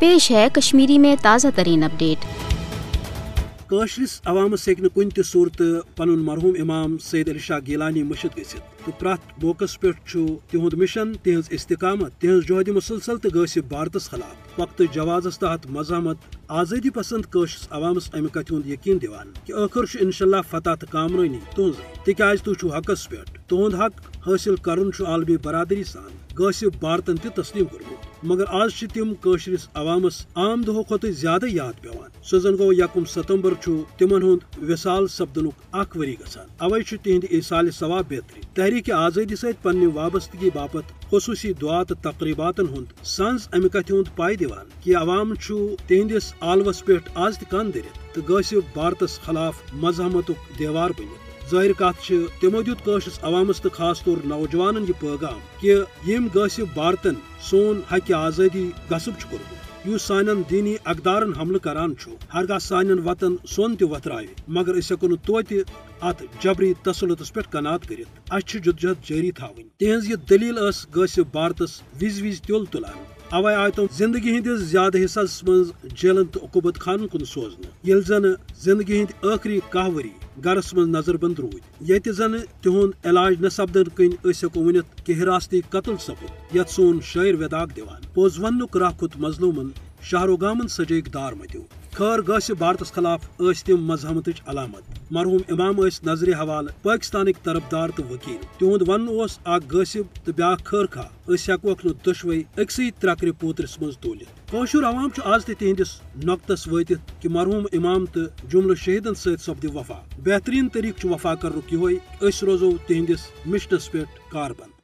پیش ہے کشمیری میں تازہ ترین اپڈیٹ۔ کاشرس عوامس ہیکہ کن تہ صورت پنن مرحوم امام سید علی شاہ گیلانی مشد گژھت تو پرت موقع پہ تہد مشن تہذ استقامت تہذ جہد مسلسل تو غاصب بھارتس خلاف وقت جوازس تحت مزاحمت آزادی پسند کاشرس عوامس امہ کتھ ہند یقین دیوان کہ آخر انشاءاللہ فتح تو کامرانی تہذ تکیاز تھی حقس پہ تہد حق حاصل کرن عالمی برادری سان غاصب بھارتن تہ تسلیم کورمت مگر آج تم کاشرس عوامس عام دہو کھت زیادہ یاد پیوان سہ زن گو 1 ستمبر تمن ہند وصال سپدنک اخ وری گژھان اوے تہند ایصال ثواب بیتری تحریک آزادی ست پنہ وابستگی باپت خصوصی دعا تو تقریباتن ہند سنز امہ کتھ ہند پائی دیوان کہ عوام تہندس عالوس پہ آز تہ کن درت تو غاصب بھارتس خلاف مزاحمتک دیوار بنت ظاہر کت تمو دیت کاشرس عوامس تو خاص طور نوجوانن یہ پیغام کہ یم غاصب بھارتن سون حق آزادی غصب کورمت یس سان دینی اقدارن حملہ کران ہرگاہ سان وطن سون تہ وترائے مگر اس ہیکو توتہ ات جبری تسلطس پہ قناعت کرت اس جدوجہد جاری تھاون تہذ یہ دلیل غاصب بھارتس وز تل تلان اوے آئی تم زندگی ہندس زیادہ حصس مز جیلن تو عقوبت خانن کن سوزن یل زن زندگی ہند آخری کاہ وری گرس مز نظر بند رود یت زن تہد علاج نہ سپدن کن ہیکو ونت کہ حراستی قتل سپد یت سون شاعر وداق دیوان پوز ونک راہ کھت مظلومن شہر و گامن سجیک دار متو خیر غاصب بھارتس خلاف تم مزاحمت علامت مرحوم امام نظر حوالہ پاکستانک طرفدار تو وکیل تہد ون اخ غاصب تو بیاکھ خیر خواہ ہیکوک دشوے اکسی ترکر پوترس مز تولت کاشر عوام آز تہ تہندس نقطس واتت کہ مرحوم امام تو جملہ شہیدن ست سپد وفا بہترین طریقہ وفا کرنک یہ روزو تہندس مشنس پہ کاربند